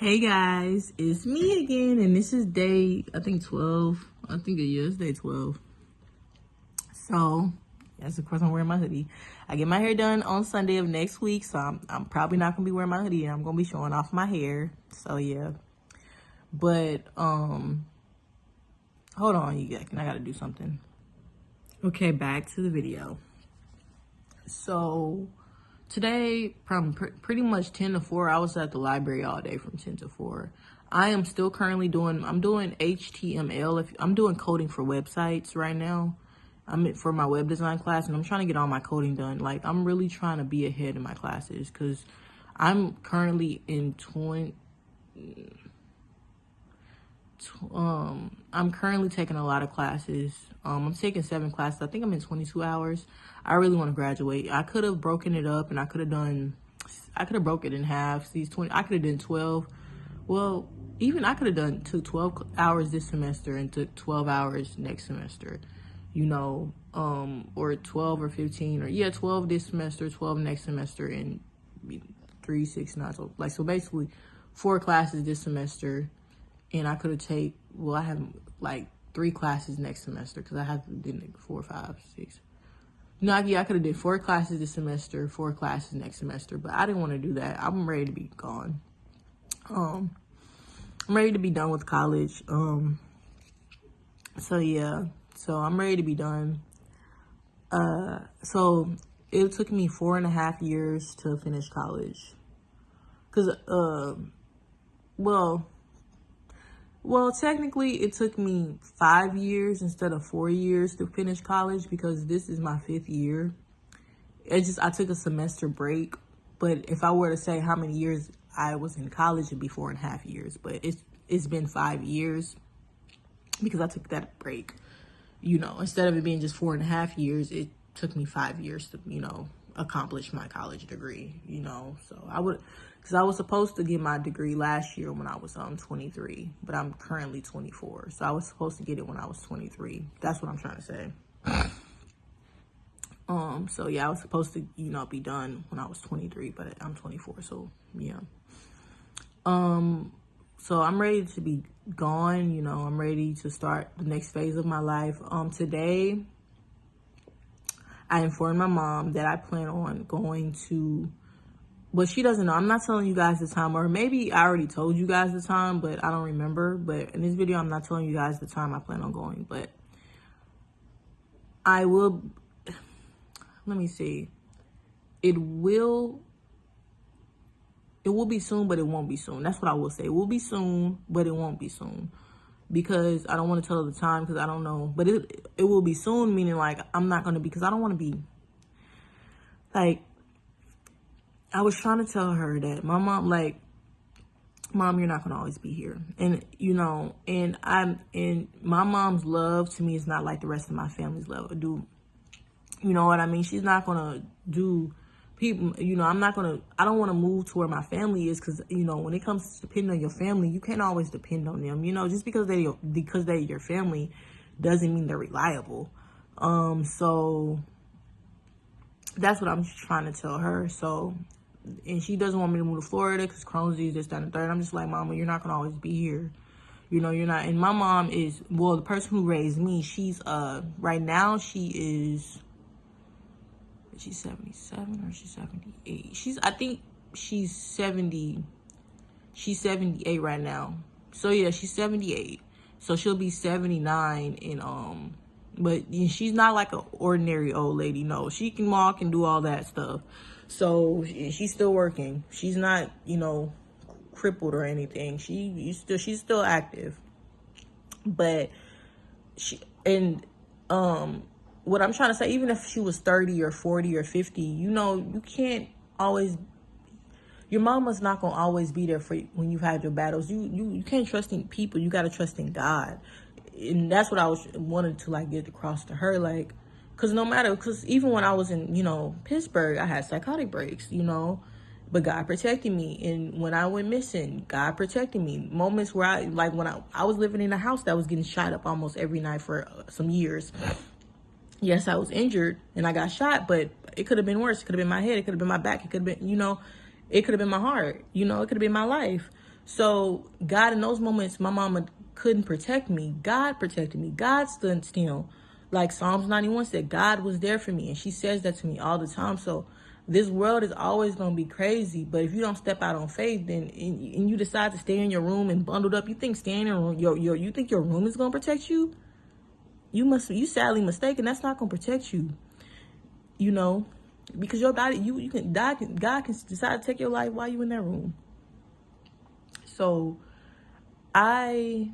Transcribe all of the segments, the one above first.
Hey guys, it's me again, and this is day, I think 12. I think it is day 12. So, yes, of course I'm wearing my hoodie. I get my hair done on Sunday of next week, so I'm probably not gonna be wearing my hoodie, and I'm gonna be showing off my hair. So yeah. But hold on, you guys, I gotta do something. Okay, back to the video. So today, from pretty much 10 to 4, I was at the library all day from 10 to 4. I am still currently I'm doing HTML. I'm doing coding for websites right now. I'm for my web design class, and I'm trying to get all my coding done. Like, I'm really trying to be ahead in my classes because I'm currently in I'm currently taking a lot of classes. I'm taking 7 classes. I think I'm in 22 hours. I really want to graduate. I could have broken it up, and I could have broke it in half. These 20, I could have done 12. Well, even I could have took 12 hours this semester and took 12 hours next semester, or 12 or 15, or 12 this semester, 12 next semester, and 3, 6, 9. So basically 4 classes this semester. And I could have I have like 3 classes next semester because I have did 4, 5, 6. No, I could have did 4 classes this semester, 4 classes next semester, but I didn't want to do that. I'm ready to be gone. I'm ready to be done with college. So yeah, so I'm ready to be done. So it took me 4.5 years to finish college. Well, technically, it took me 5 years instead of 4 years to finish college because this is my 5th year. I took a semester break, but if I were to say how many years I was in college, it'd be 4.5 years. But it's been 5 years because I took that break. Instead of it being just 4.5 years, it took me 5 years to, accomplish my college degree. So because I was supposed to get my degree last year when I was 23, but I'm currently 24. So I was supposed to get it when I was 23. That's what I'm trying to say. So yeah, I was supposed to, be done when I was 23, but I'm 24. So yeah. So I'm ready to be gone. I'm ready to start the next phase of my life. Today I informed my mom that I plan on going to, but she doesn't know. I'm not telling you guys the time, or maybe I already told you guys the time, but I don't remember. But in this video, I'm not telling you guys the time I plan on going, but I will, let me see. It will be soon, but it won't be soon. That's what I will say. It will be soon, but it won't be soon. Because I don't want to tell her the time because I don't know. But it will be soon, meaning like I'm not going to be, because I don't want to be, like, I was trying to tell her that my mom, like, Mom, you're not going to always be here. And, and my mom's love to me is not like the rest of my family's love. You know what I mean? She's not going to do people, I don't want to move to where my family is because, when it comes to depending on your family, you can't always depend on them. Just because they're your family doesn't mean they're reliable. So that's what I'm trying to tell her. So, and she doesn't want me to move to Florida because Crohn's disease, this, that, and the third. I'm just like, Mama, you're not going to always be here. You're not. And my mom is, well, the person who raised me, she's, right now she's 77 or she's 78. I think she's 70. She's 78 right now. So yeah, she's 78. So she'll be 79 in, but she's not like an ordinary old lady. No, she can walk and do all that stuff. So she's still working. She's not, crippled or anything. She's still active. But what I'm trying to say, even if she was 30 or 40 or 50, you can't always, your mama's not going to always be there for you when you've had your battles. You can't trust in people. You got to trust in God. And that's what I wanted to like get across to her. Like, because even when I was in, Pittsburgh, I had psychotic breaks, but God protected me. And when I went missing, God protected me. Moments where when I was living in a house that was getting shot up almost every night for some years. Yes, I was injured and I got shot, but it could have been worse. It could have been my head. It could have been my back. It could have been, it could have been my heart. It could have been my life. So God, in those moments, my mama couldn't protect me. God protected me. God stood still. Like Psalms 91 said, God was there for me. And she says that to me all the time. So this world is always going to be crazy. But if you don't step out on faith, then and you decide to stay in your room and bundled up, you think staying in room, you think your room is going to protect you? You sadly mistaken. That's not going to protect you. You know, because your body, you can die. God can decide to take your life while you in that room. So I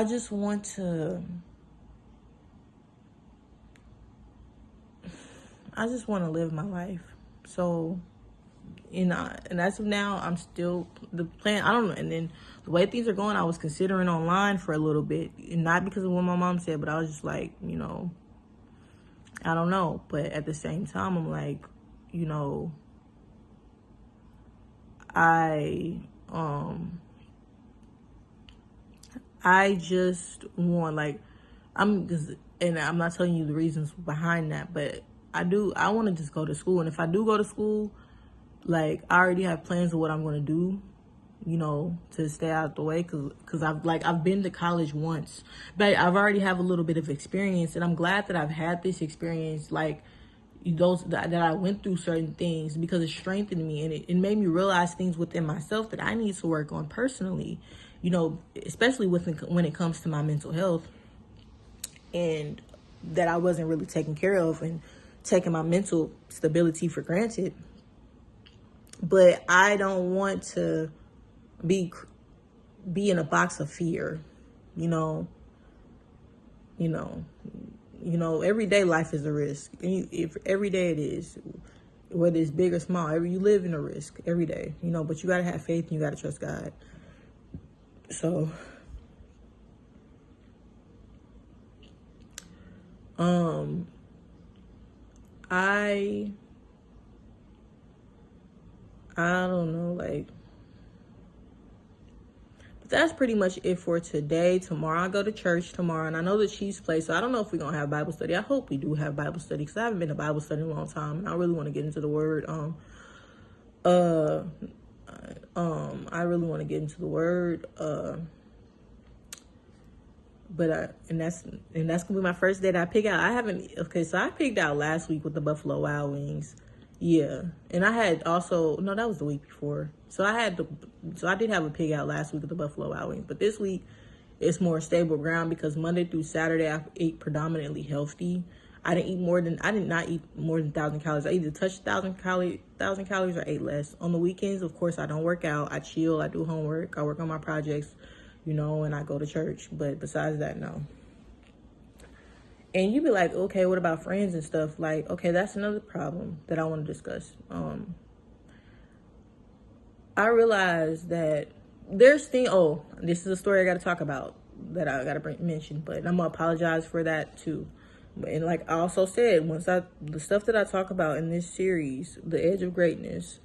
just want to live my life. So, and as of now, I'm still the plan. I don't know. And then the way things are going, I was considering online for a little bit, and not because of what my mom said, but I was just like, you know, I don't know. But at the same time, I'm like, you know, I just want, like, and I'm not telling you the reasons behind that, but I want to just go to school. And if I do go to school, like, I already have plans of what I'm going to do, you know, to stay out of the way. Cause I've been to college once, but I've already have a little bit of experience, and I'm glad that I've had this experience, like, those that I went through certain things, because it strengthened me, and it made me realize things within myself that I need to work on personally, you know, especially when it comes to my mental health, and that I wasn't really taking care of, and taking my mental stability for granted. But I don't want to be in a box of fear, you know. Everyday life is a risk. If every day it is, whether it's big or small, you live in a risk every day, you know, but you got to have faith and you got to trust God. So, I don't know, like, that's pretty much it for today. Tomorrow I go to church tomorrow, and I know the Chiefs play, so I don't know if we're gonna have Bible study. I hope we do have Bible study, because I haven't been to Bible study in a long time, and I really want to get into the word. I really want to get into the word. And that's gonna be my first day that I pick out. So I picked out last week with the Buffalo Wild Wings. Yeah. And I had also, no, that was the week before. So I did have a pig out last week with the Buffalo Wild Wings, but this week it's more stable ground, because Monday through Saturday I ate predominantly healthy. I did not eat more than 1,000 calories. I either touched 1,000 calories or ate less. On the weekends, of course, I don't work out. I chill, I do homework, I work on my projects, you know, and I go to church. But besides that, no. And you be like, okay, what about friends and stuff? Like, okay, that's another problem that I want to discuss. I realized that this is a story I got to talk about, that I got to mention, but I'm going to apologize for that too. And like I also said, the stuff that I talk about in this series, The Edge of Greatness,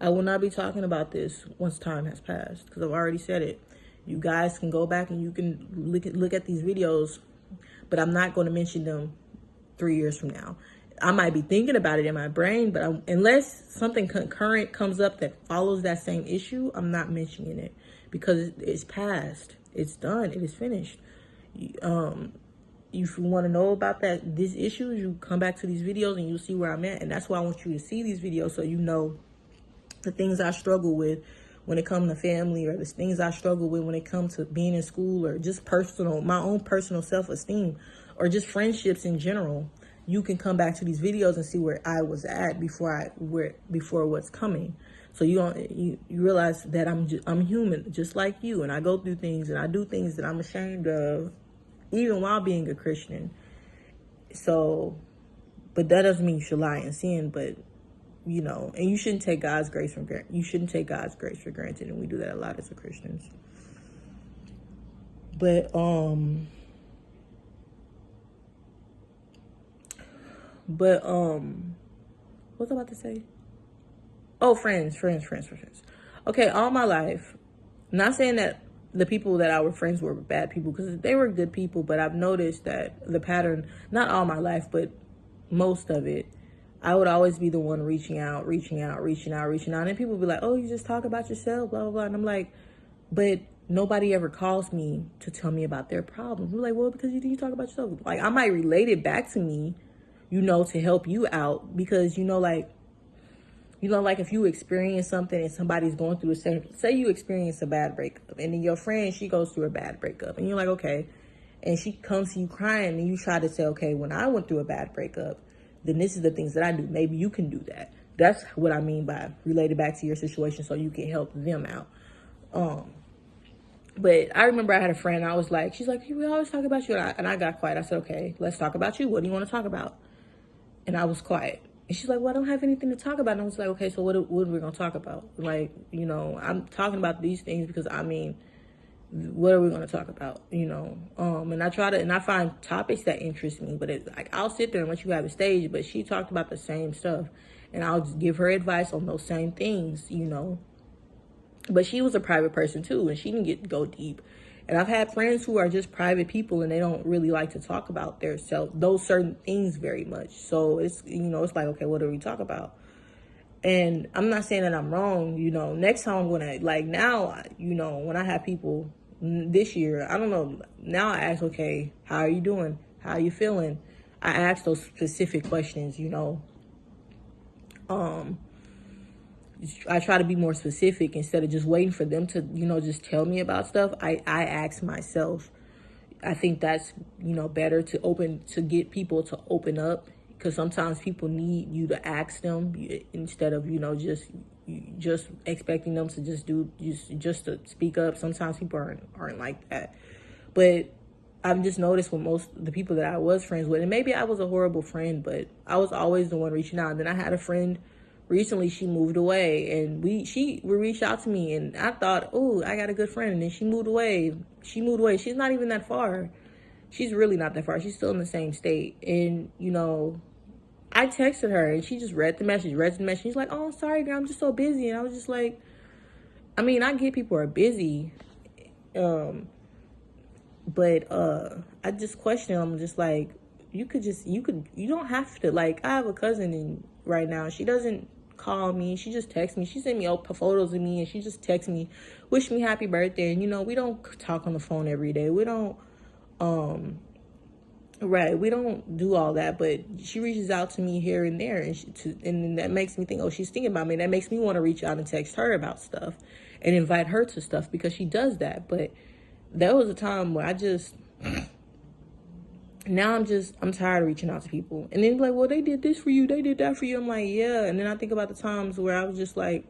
I will not be talking about this once time has passed, because I've already said it. You guys can go back and you can look at these videos, but I'm not going to mention them 3 years from now. I might be thinking about it in my brain, but unless something concurrent comes up that follows that same issue, I'm not mentioning it, because it's past. It's done. It is finished. If you want to know about these issues, you come back to these videos and you'll see where I'm at. And that's why I want you to see these videos, so you know the things I struggle with when it comes to family, or the things I struggle with when it comes to being in school, or just my own personal self-esteem, or just friendships in general. You can come back to these videos and see where I was at before what's coming. So you realize that I'm human just like you, and I go through things and I do things that I'm ashamed of, even while being a Christian. So, but that doesn't mean you should lie and sin, but you know, and you shouldn't take God's grace for granted. You shouldn't take God's grace for granted, and we do that a lot as Christians. But what was I about to say? Oh, friends. Okay, all my life, not saying that the people that I were friends were bad people, because they were good people, but I've noticed that the pattern, not all my life, but most of it, I would always be the one reaching out. And people be like, oh, you just talk about yourself, blah, blah, blah. And I'm like, but nobody ever calls me to tell me about their problems. I'm like, well, because you talk about yourself. Like, I might relate it back to me, to help you out. Because, like if you experience something and somebody's going through the same, say you experience a bad breakup, and then your friend, she goes through a bad breakup, and you're like, okay, and she comes to you crying, and you try to say, okay, when I went through a bad breakup, then this is the things that I do. Maybe you can do that. That's what I mean by related back to your situation, so you can help them out. But I remember I had a friend, I was like, she's like, we always talk about you. And I got quiet. I said, okay, let's talk about you. What do you want to talk about? And I was quiet. And she's like, well, I don't have anything to talk about. And I was like, okay, so what are we going to talk about? Like, I'm talking about these things because, what are we going to talk about? And I find topics that interest me, but it's like, I'll sit there and let you have a stage, but she talked about the same stuff, and I'll just give her advice on those same things, but she was a private person too, and she didn't go deep. And I've had friends who are just private people, and they don't really like to talk about those certain things very much. So it's, it's like, okay, what do we talk about? And I'm not saying that I'm wrong, next time I'm going to, like now, when I have people this year, I don't know, now I ask, okay, how are you doing? How are you feeling? I ask those specific questions, I try to be more specific instead of just waiting for them to, just tell me about stuff. I ask myself. I think that's, better to get people to open up, because sometimes people need you to ask them instead of, just expecting them to just to speak up. Sometimes people aren't like that. But I've just noticed with most of the people that I was friends with, and maybe I was a horrible friend, but I was always the one reaching out. And then I had a friend recently, she moved away, and she would reach out to me, and I thought, oh, I got a good friend. And then she moved away. She's not even that far. She's really not that far. She's still in the same state. And, I texted her, and she just read the message. She's like, oh, sorry, girl, I'm just so busy. And I was just like, I get people are busy. But I just question them, just like, you don't have to. Like, I have a cousin right now. She doesn't call me. She just texts me. She sent me photos of me, and she just texts me, wish me happy birthday. And, we don't talk on the phone every day. We don't, we don't do all that, but she reaches out to me here and there, and that makes me think, oh, she's thinking about me. That makes me want to reach out and text her about stuff and invite her to stuff, because she does that. But there was a time where now I'm tired of reaching out to people. And then like, well, they did this for you, they did that for you. I'm like, yeah. And then I think about the times where I was just like,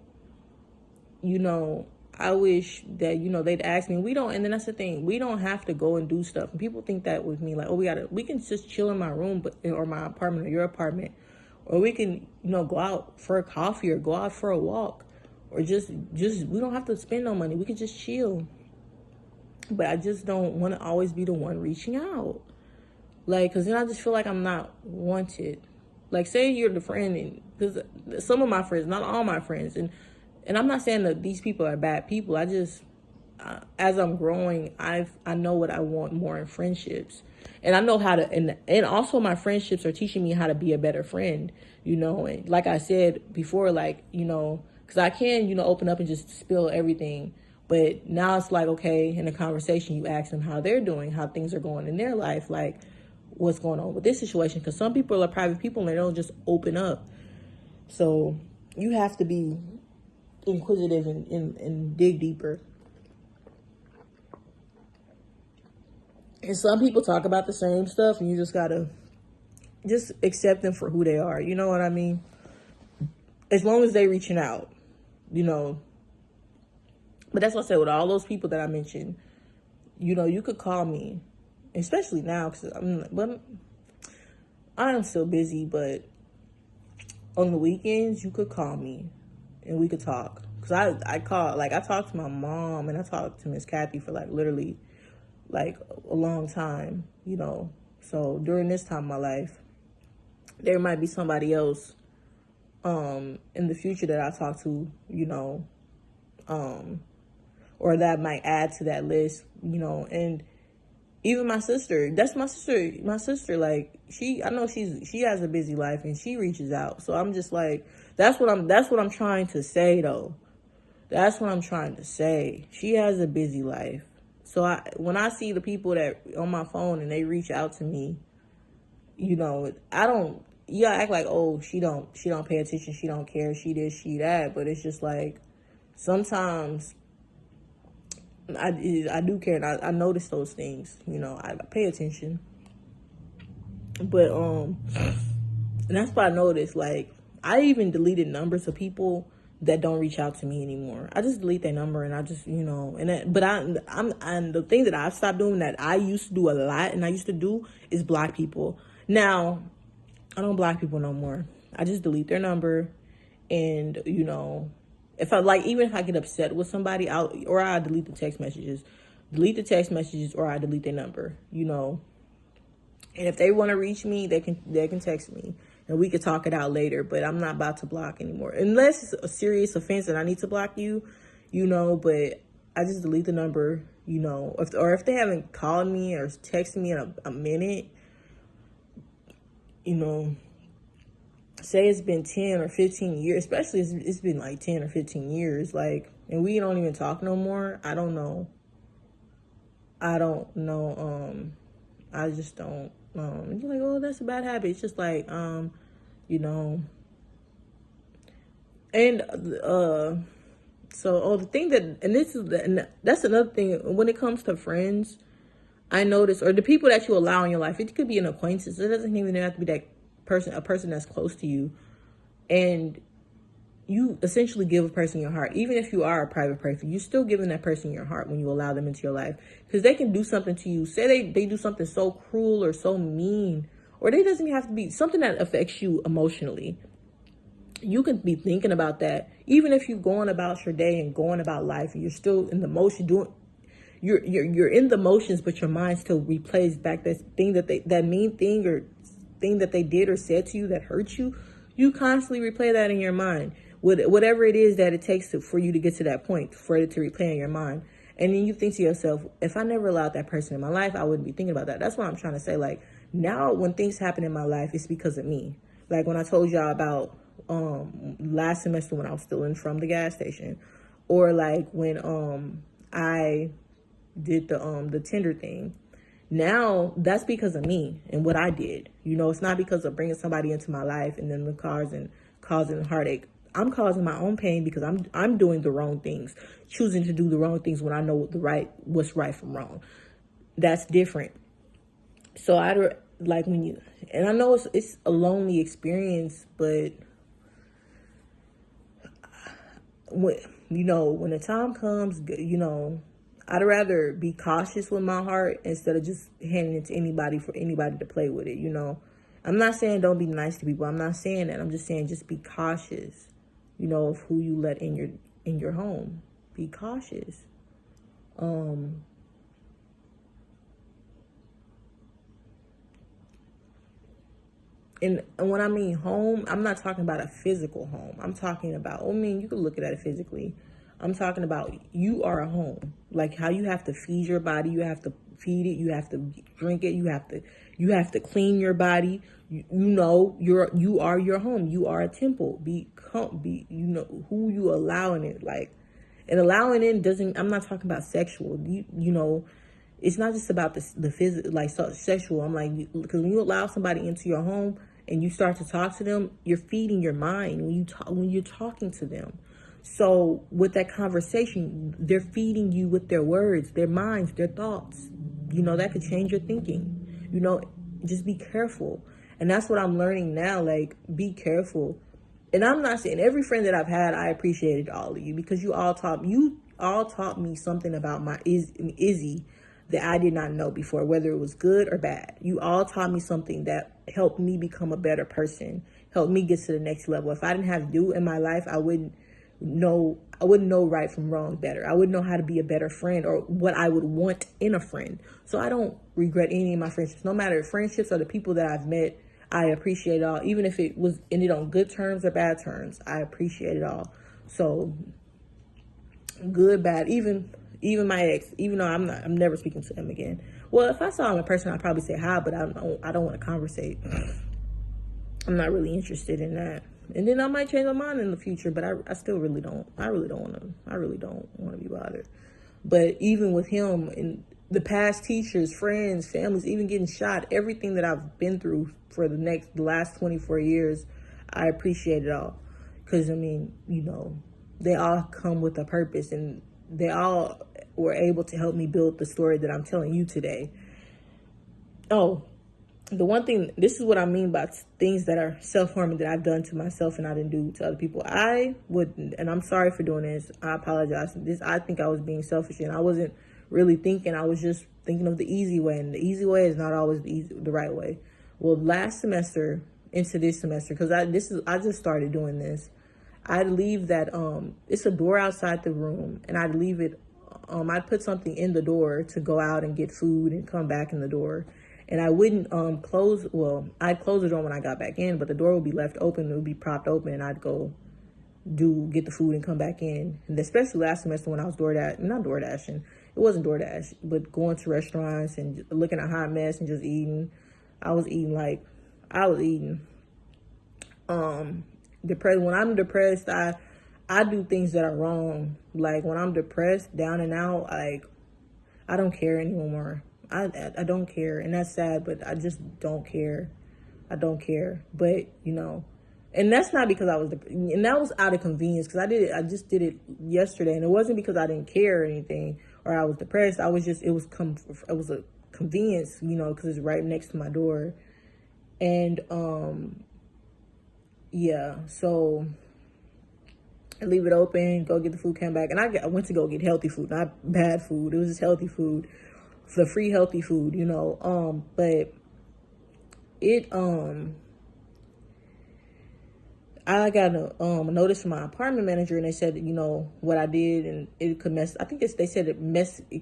I wish that, they'd ask me. And then that's the thing, we don't have to go and do stuff. And people think that with me, like, oh, we can just chill in my room, or my apartment, or your apartment, or we can, go out for a coffee, or go out for a walk, or just we don't have to spend no money. We can just chill. But I just don't want to always be the one reaching out. Like, because then I just feel like I'm not wanted. Like, say you're the friend, because some of my friends, not all my friends, and I'm not saying that these people are bad people. I just, as I'm growing, I know what I want more in friendships. And I know how to, and also my friendships are teaching me how to be a better friend, And like I said before, like, because I can, open up and just spill everything. But now it's like, okay, in a conversation, you ask them how they're doing, how things are going in their life, like what's going on with this situation. Because some people are private people and they don't just open up. So you have to be inquisitive and dig deeper. And some people talk about the same stuff, and you just gotta just accept them for who they are. You know what I mean? As long as they reaching out, But that's what I said, with all those people that I mentioned, you could call me, especially now, because I'm still busy, but on the weekends, you could call me and we could talk. Because I talked to my mom, and I talked to Miss Kathy for literally a long time, So during this time of my life, there might be somebody else in the future that I talk to, or that might add to that list, and Even my sister, that's my sister. My sister, like I know she has a busy life and she reaches out. So I'm just like, that's what I'm trying to say though. That's what I'm trying to say. She has a busy life. So when I see the people that on my phone and they reach out to me, you know, I don't. You gotta act like, oh, she don't pay attention. She don't care. She this, she that. But it's just like sometimes I do care, and I notice those things. You know, I pay attention. But and that's what I noticed. Like, I even deleted numbers of people that don't reach out to me anymore. I just delete their number, and I just, you know, but and the thing that I've stopped doing that I used to do a lot, and I used to do is block people. Now, I don't block people no more. I just delete their number, and you know, if I like, even if I get upset with somebody, I delete the text messages, or I delete their number. You know, and if they want to reach me, they can text me and we could talk it out later. But I'm not about to block anymore unless it's a serious offense and I need to block you, you know. But I just delete the number, you know. If they haven't called me or texted me in a minute, you know, say it's been 10 or 15 years, especially it's been like 10 or 15 years, like, and we don't even talk no more. I don't know. I just don't. You're like, oh, that's a bad habit. It's just like, you know, and so the thing that, and that's another thing when it comes to friends, I notice, or the people that you allow in your life. It could be an acquaintance. It doesn't even have to be that person, a person that's close to you, and you essentially give a person your heart. Even if you are a private person, you're still giving that person your heart when you allow them into your life, because they can do something to you. Say they do something so cruel or so mean, or they doesn't have to be something that affects you emotionally. You can be thinking about that, even if you're going about your day and going about life, and you're still in the motion doing. You're in the motions, but your mind still replays back that thing that mean thing or thing that they did or said to you that hurt you. You constantly replay that in your mind, whatever it is that it takes for you to get to that point, for it to replay in your mind. And then you think to yourself, if I never allowed that person in my life, I wouldn't be thinking about that. That's what I'm trying to say. Like, now when things happen in my life, it's because of me. Like when I told y'all about last semester when I was stealing from the gas station, or like when I did the Tinder thing. Now that's because of me and what I did. You know, it's not because of bringing somebody into my life and then causing heartache. I'm causing my own pain because I'm doing the wrong things, choosing to do the wrong things when I know what's right from wrong. That's different. So I like when you, and I know it's a lonely experience, but when the time comes, you know, I'd rather be cautious with my heart instead of just handing it to anybody for anybody to play with it, you know. I'm not saying don't be nice to people. I'm not saying that. I'm just saying just be cautious, you know, of who you let in your home. Be cautious. And when I mean home, I'm not talking about a physical home. I'm talking about, I mean, you can look at it physically. I'm talking about you are a home. Like how you have to feed your body, you have to feed it, you have to drink it, you have to clean your body. You know, you are your home. You are a temple. Be you know who you allow in it. Like, and allowing in doesn't, I'm not talking about sexual. You know, it's not just about the physical, like sexual. I'm like, because when you allow somebody into your home and you start to talk to them, you're feeding your mind when you're talking to them. So with that conversation, they're feeding you with their words, their minds, their thoughts. You know, that could change your thinking. You know, just be careful. And that's what I'm learning now. Like, be careful. And I'm not saying every friend that I've had, I appreciated all of you, because you all taught me something about my Izzy that I did not know before, whether it was good or bad. You all taught me something that helped me become a better person, helped me get to the next level. If I didn't have you in my life, I wouldn't know right from wrong better. I wouldn't know how to be a better friend or what I would want in a friend. So I don't regret any of my friendships. No matter friendships or the people that I've met, I appreciate it all. Even if it was ended on good terms or bad terms, I appreciate it all. So good, bad, even my ex, even though I'm never speaking to him again. Well, if I saw him in person, I'd probably say hi, but I don't want to conversate. I'm not really interested in that. And then I might change my mind in the future, but I still really don't. I really don't want to be bothered. But even with him and the past teachers, friends, families, even getting shot, everything that I've been through for the last 24 years, I appreciate it all. Because, I mean, they all come with a purpose, and they all were able to help me build the story that I'm telling you today. Oh, the one thing, this is what I mean by things that are self-harming that I've done to myself and I didn't do to other people. I wouldn't, and I'm sorry for doing this. I apologize. I think I was being selfish, and I wasn't really thinking. I was just thinking of the easy way, and the easy way is not always the right way. Well, last semester into this semester, because I just started doing this. I'd leave that, it's a door outside the room, and I'd leave it, I'd put something in the door to go out and get food and come back in the door. And I wouldn't I'd close the door when I got back in, but the door would be left open, it would be propped open, and I'd go get the food and come back in. And especially last semester when I was not DoorDashing, it wasn't DoorDash, but going to restaurants and looking at Hot Mess and just eating. I was eating. Depressed. When I'm depressed, I do things that are wrong. Like when I'm depressed, down and out, like I don't care anymore. I don't care, and that's sad, but I just don't care. I don't care. But and that's not because and that was out of convenience, because I just did it yesterday, and it wasn't because I didn't care or anything or I was depressed. I was just, it was a convenience, because it's right next to my door. And yeah, so I leave it open, go get the food, come back, and I went to go get healthy food, not bad food. It was just healthy food, the free healthy food, but it I got a notice from my apartment manager, and they said what I did, and it could mess. I think they said it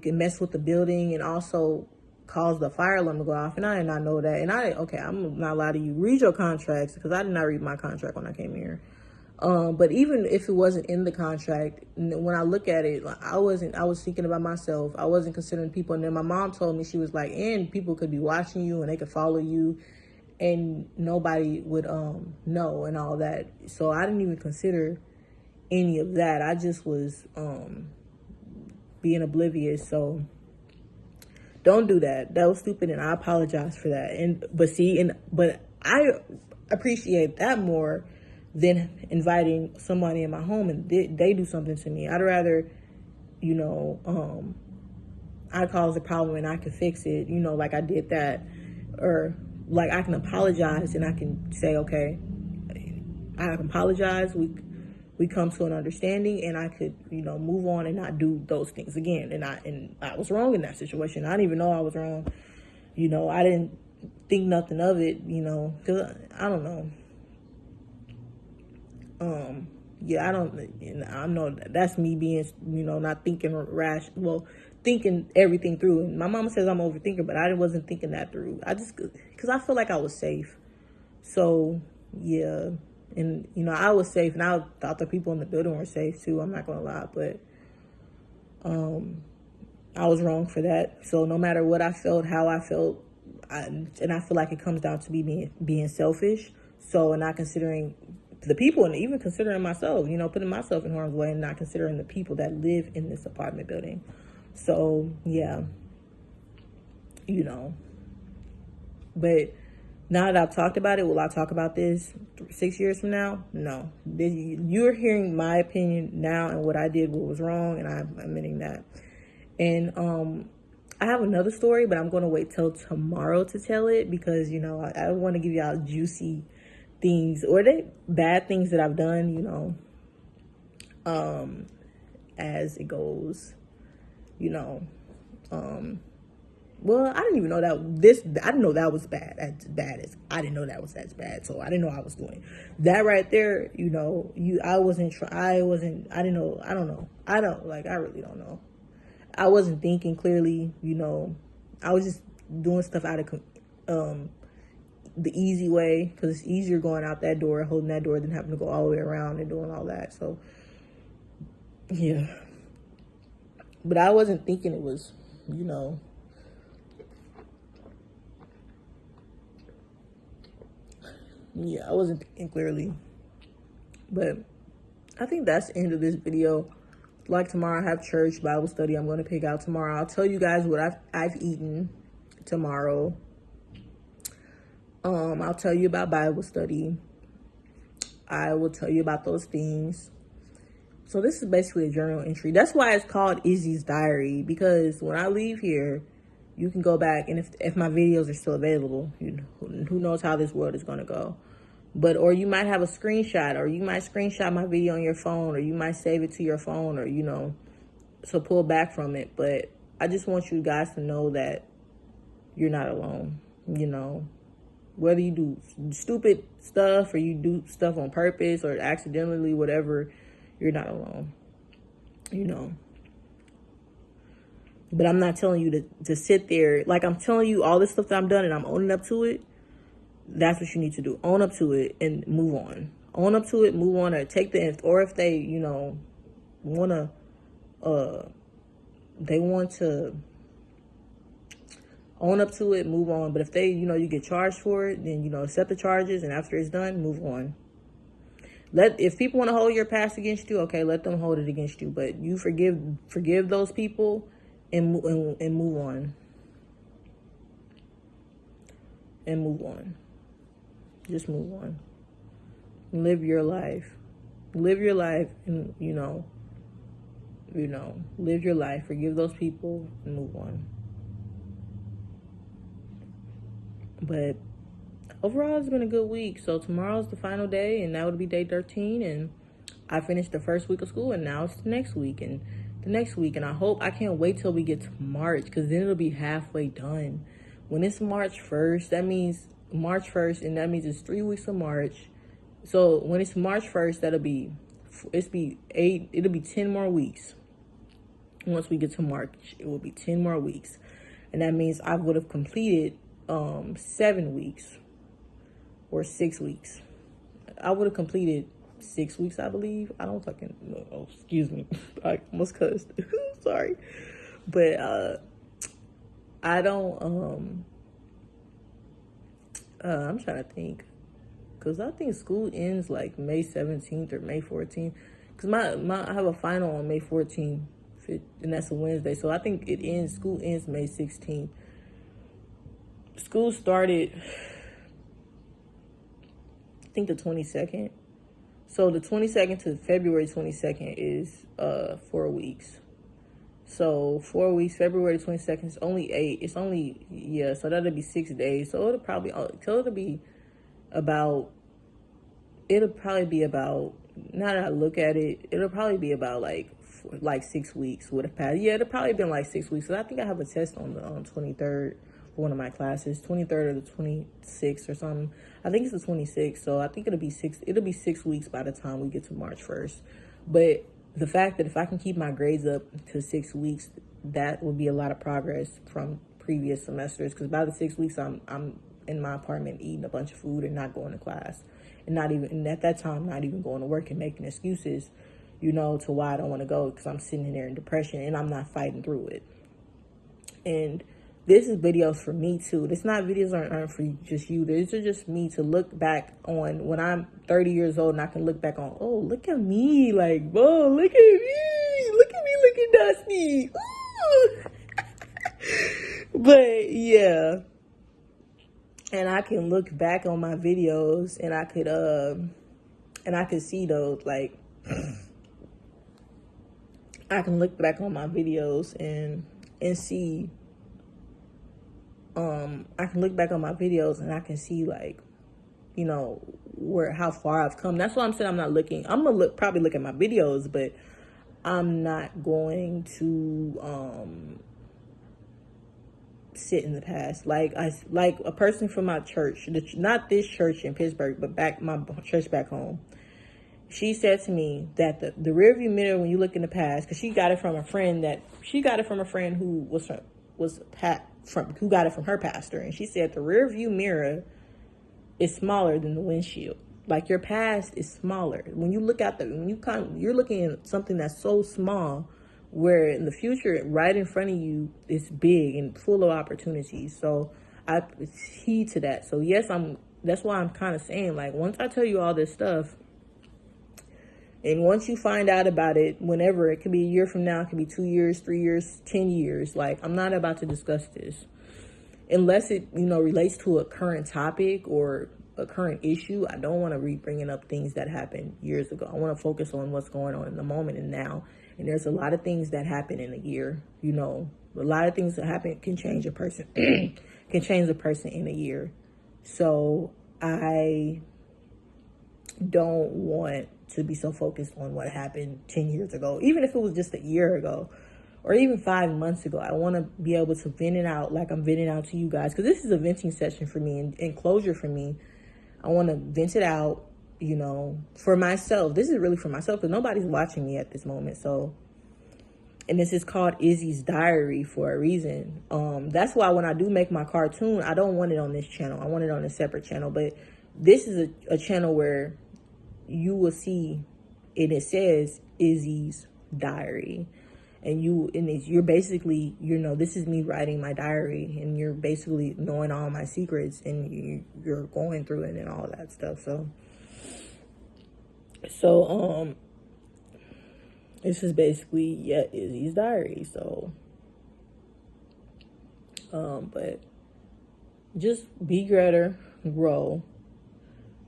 could mess with the building and also cause the fire alarm to go off. And I did not know that. And I'm not allowed to read your contracts, because I did not read my contract when I came here. But even if it wasn't in the contract, when I look at it, I was thinking about myself. I wasn't considering people. And then my mom told me, she was like, and people could be watching you and they could follow you, and nobody would know and all that. So I didn't even consider any of that. I just was being oblivious. So don't do that. That was stupid, and I apologize for that. But I appreciate that more than inviting somebody in my home and they do something to me. I'd rather, I cause a problem and I can fix it, like I did that, or like I can apologize and I can say, okay, I can apologize. We come to an understanding, and I could, move on and not do those things again. And I was wrong in that situation. I didn't even know I was wrong. I didn't think nothing of it, because I don't know. Yeah, I know that's me being, not thinking thinking everything through. And my mama says I'm an overthinker, but I wasn't thinking that through. Because I feel like I was safe. So, yeah. And, I was safe, and I thought the people in the building were safe too. I'm not going to lie, but I was wrong for that. So no matter what I felt, how I felt, and I feel like it comes down to me being selfish. So, and not considering the people, and even considering myself, putting myself in harm's way, and not considering the people that live in this apartment building. So, yeah, but now that I've talked about it, will I talk about this 6 years from now? No. You're hearing my opinion now, and what I did, what was wrong, and I'm admitting that. And I have another story, but I'm going to wait till tomorrow to tell it, because, I want to give y'all juicy things, or they bad things that I've done, as it goes, well, I didn't even know I didn't know that was bad. I didn't know that was as bad. So I didn't know I was doing that right there. I really don't know. I wasn't thinking clearly, I was just doing stuff out of, the easy way, because it's easier going out that door, holding that door, than having to go all the way around and doing all that. So, yeah. But I wasn't thinking it was, Yeah, I wasn't thinking clearly. But I think that's the end of this video. Like tomorrow I have church, Bible study. I'm going to pick out tomorrow. I'll tell you guys what I've eaten tomorrow. I'll tell you about Bible study. I will tell you about those things. So this is basically a journal entry. That's why it's called Izzy's Diary, because when I leave here, you can go back, and if my videos are still available, who knows how this world is going to go. But, or you might have a screenshot, or you might screenshot my video on your phone, or you might save it to your phone, or, you know, so pull back from it. But I just want you guys to know that you're not alone, you know. Whether you do stupid stuff or you do stuff on purpose or accidentally, whatever, you're not alone, you know. But I'm not telling you to sit there. Like, I'm telling you all this stuff that I'm done and I'm owning up to it. That's what you need to do. Own up to it and move on. Own up to it, move on, or take the, or if they, you know, they want to own up to it, move on. But if they, you know, you get charged for it, then, you know, accept the charges, and after it's done, move on. If people want to hold your past against you, okay, let them hold it against you. But you forgive those people and move on. And move on. Just move on. Live your life. Live your life, and you know, live your life. Forgive those people and move on. But overall, it's been a good week. So tomorrow's the final day, and that would be day 13. And I finished the first week of school, and now it's the next week and the next week. And I can't wait till we get to March, because then it'll be halfway done. When it's March 1st, that means March 1st, and that means it's 3 weeks of March. So when it's March 1st, it'll be 10 more weeks. Once we get to March, it will be 10 more weeks. And that means I would have completed 7 weeks or 6 weeks. I would have completed 6 weeks, I believe. I don't fucking know. Oh, excuse me. I almost cussed. Sorry. But I don't I'm trying to think, because I think school ends like May 17th or May 14th, because I have a final on May 14th, and that's a Wednesday. So I think school ends May 16th. School started, I think, the 22nd. So the 22nd to February 22nd is 4 weeks. So 4 weeks, February 22nd is only 8. It's only, yeah, so that'll be 6 days. So it'll probably be about, now that I look at it, it'll probably be about like 6 weeks would have passed. Yeah, it'll probably been like 6 weeks. So I think I have a test on the 23rd for one of my classes, 23rd or the 26th or something. I think it's the 26th. So I think it'll be 6 weeks by the time we get to March 1st. But the fact that if I can keep my grades up to 6 weeks, that would be a lot of progress from previous semesters. Because by the 6 weeks, I'm in my apartment eating a bunch of food and not going to class, and at that time, not even going to work and making excuses, you know, to why I don't want to go, because I'm sitting in there in depression and I'm not fighting through it. And this is videos for me too. It's not videos aren't for just you. These are just me to look back on when I'm 30 years old, and I can look back on, oh, look at me, like, whoa, look at me looking dusty. But yeah, and I can look back on my videos, and I could see those, like, I can look back on my videos and see. I can look back on my videos and I can see, like, you know, how far I've come. That's why I'm saying I'm gonna probably look at my videos, but I'm not going to sit in the past. Like a person from my church, not this church in Pittsburgh, but my church back home. She said to me that the rearview mirror, when you look in the past, because she got it from a friend who who got it from her pastor, and she said the rear view mirror is smaller than the windshield. Like, your past is smaller. When you look out you're looking at something that's so small, where in the future, right in front of you, is big and full of opportunities. So I heed to that. So yes, I'm that's why I'm kind of saying, like, once I tell you all this stuff, and once you find out about it, whenever, it could be a year from now, it could be 2 years, 3 years, 10 years, like, I'm not about to discuss this. Unless it, relates to a current topic or a current issue, I don't want to be bringing up things that happened years ago. I want to focus on what's going on in the moment and now. And there's a lot of things that happen in a year, a lot of things that happen can change a person, can change a person in a year. So I don't want to be so focused on what happened 10 years ago, even if it was just a year ago or even 5 months ago. I want to be able to vent it out like I'm venting out to you guys, because this is a venting session for me and closure for me. I want to vent it out, for myself. This is really for myself because nobody's watching me at this moment. So, and this is called Izzy's Diary for a reason. That's why when I do make my cartoon, I don't want it on this channel. I want it on a separate channel. But this is a channel where you will see, and it says Izzy's Diary. And you're basically, this is me writing my diary, and you're basically knowing all my secrets, and you're going through it and all that stuff. So this is basically, Izzy's diary. So, but just be greater, grow.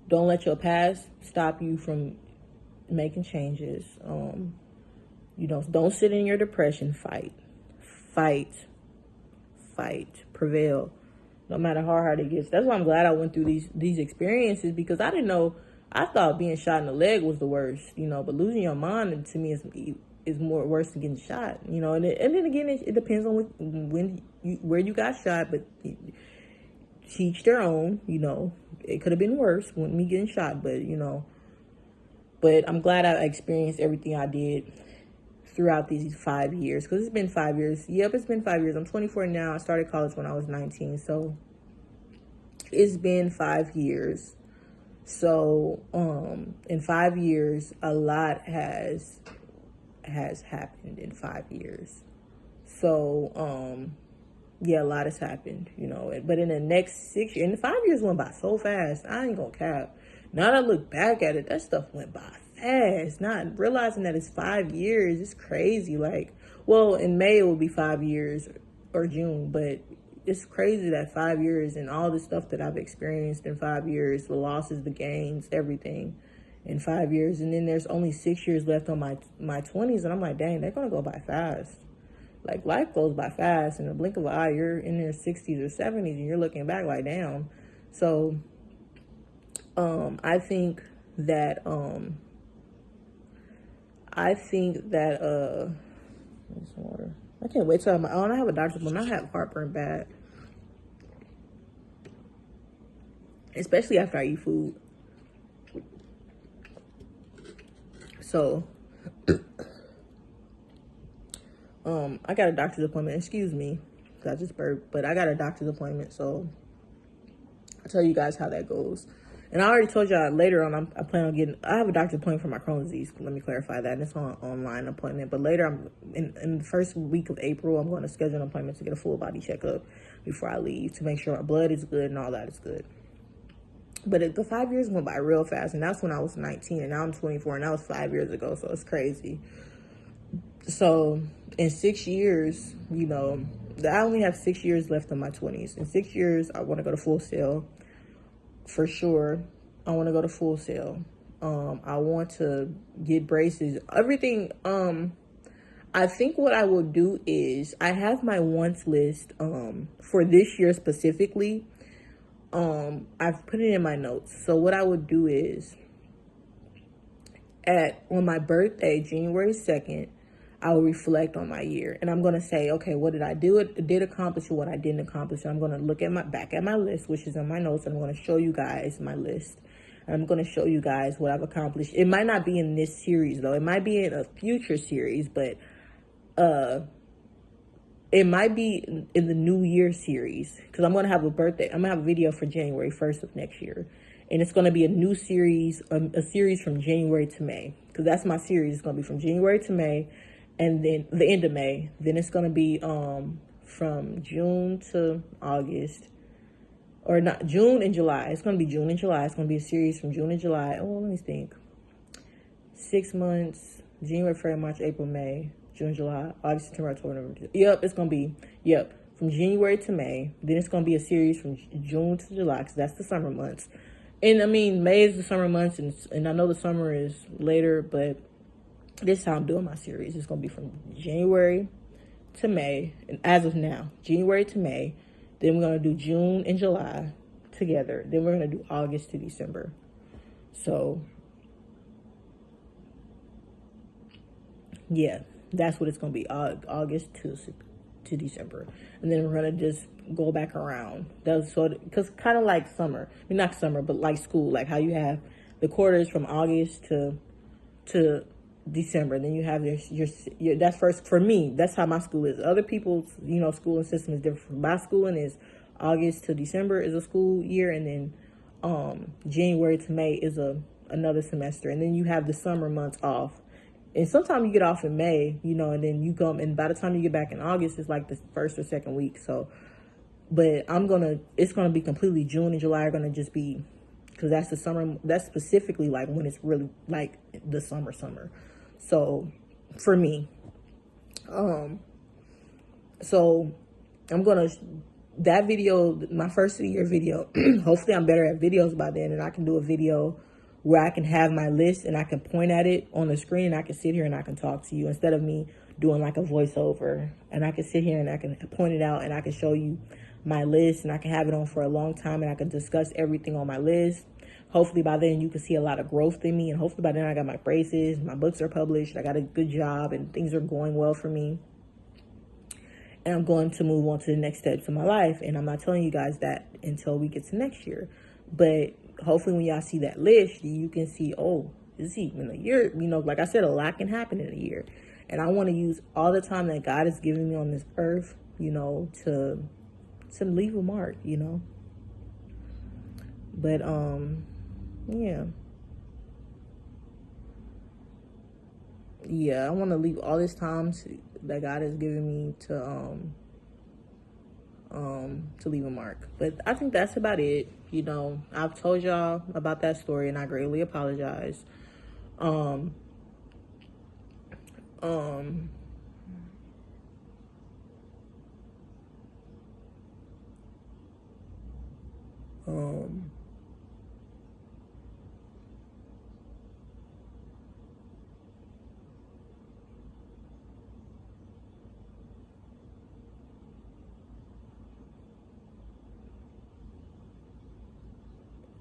Don't let your past stop you from making changes. Don't sit in your depression. Fight, prevail, no matter how hard it gets. That's why I'm glad I went through these experiences, because I didn't know. I thought being shot in the leg was the worst, but losing your mind to me is more worse than getting shot, and then again, it depends on where you got shot, but each their own. It could have been worse when me getting shot, but I'm glad I experienced everything I did throughout these 5 years, because it's been 5 years. Yep, it's been 5 years. I'm 24 now. I started college when I was 19, so it's been 5 years. So in 5 years, a lot has happened in 5 years. So a lot has happened, but in the next 6 years, and the 5 years went by so fast. I ain't gonna cap. Now that I look back at it, that stuff went by fast. Not realizing that it's 5 years, it's crazy. Like, well, in May it will be 5 years, or June, but it's crazy that 5 years and all the stuff that I've experienced in 5 years, the losses, the gains, everything in 5 years. And then there's only 6 years left on my 20s, and I'm like, dang, they're gonna go by fast. Like, life goes by fast. In the blink of an eye, you're in your 60s or 70s, and you're looking back like, damn. So I think that water. I can't wait till I have a doctor's appointment. I have heartburn bad, especially after I eat food. So I got a doctor's appointment. Excuse me, I just burped, but I got a doctor's appointment, so I'll tell you guys how that goes. And I already told y'all later on, I plan on I have a doctor's appointment for my Crohn's disease. Let me clarify that. And it's an online appointment. But later, in the first week of April, I'm going to schedule an appointment to get a full body checkup before I leave, to make sure my blood is good and all that is good. But the 5 years went by real fast. And that's when I was 19, and now I'm 24, and that was 5 years ago. So it's crazy. So in 6 years, I only have 6 years left in my 20s. In 6 years, I want to go to Full Sail. For sure, I want to go to Full Sail. I want to get braces. Everything. I think what I will do is, I have my wants list for this year specifically. I've put it in my notes. So what I would do is, on my birthday, January 2nd, I will reflect on my year, and I'm going to say, okay, what did I do? It did accomplish, what I didn't accomplish. And I'm going to look at back at my list, which is in my notes. I'm going to show you guys my list. And I'm going to show you guys what I've accomplished. It might not be in this series, though. It might be in a future series, but it might be in the New Year series, because I'm going to have a birthday. I'm going to have a video for January 1st of next year. And it's going to be a new series, a series from January to May, because that's my series. It's going to be from January to May. And then the end of May. Then it's going to be from June to August. or not, June and July. It's going to be June and July. It's going to be a series from June and July. Oh, let me think. 6 months, January, February, March, April, May, June, July, August, September, October, November. Yep, it's going to be, from January to May. Then it's going to be a series from June to July, because that's the summer months. And I mean, May is the summer months, and I know the summer is later, but this is how I'm doing my series. It's going to be from January to May, and as of now, January to May. Then we're going to do June and July together. Then we're going to do August to December. So, yeah, that's what it's going to be, August to December. And then we're going to just go back around. That's sort of, because kind of like summer. I mean, not summer, but like school. Like how you have the quarters from August to December. Then you have your that's first, for me, that's how my school is. Other people's, schooling system is different. My schooling is August to December is a school year, and then January to May is another semester. And then you have the summer months off. And sometimes you get off in May, and then you come, and by the time you get back in August, it's like the first or second week. So, but it's gonna be completely June and July are gonna just be, because that's the summer, that's specifically like when it's really like the summer. So for me, so I'm gonna, that video, my first of the year video, hopefully I'm better at videos by then, and I can do a video where I can have my list and I can point at it on the screen, and I can sit here and I can talk to you instead of me doing like a voiceover. And I can sit here and I can point it out and I can show you my list, and I can have it on for a long time, and I can discuss everything on my list. Hopefully by then you can see a lot of growth in me, and hopefully by then I got my braces, my books are published, I got a good job, and things are going well for me. And I'm going to move on to the next steps in my life. And I'm not telling you guys that until we get to next year. But hopefully when y'all see that list, you can see, oh, this is even a year. Like I said, a lot can happen in a year. And I want to use all the time that God has given me on this earth, to leave a mark, But, yeah. Yeah, I want to leave all this time that God has given me to leave a mark. But I think that's about it. I've told y'all about that story, and I greatly apologize.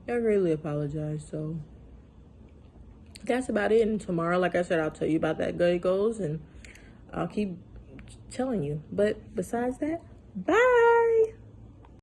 I greatly apologize. So that's about it. And tomorrow, like I said, I'll tell you about that goes, and I'll keep telling you. But besides that, bye.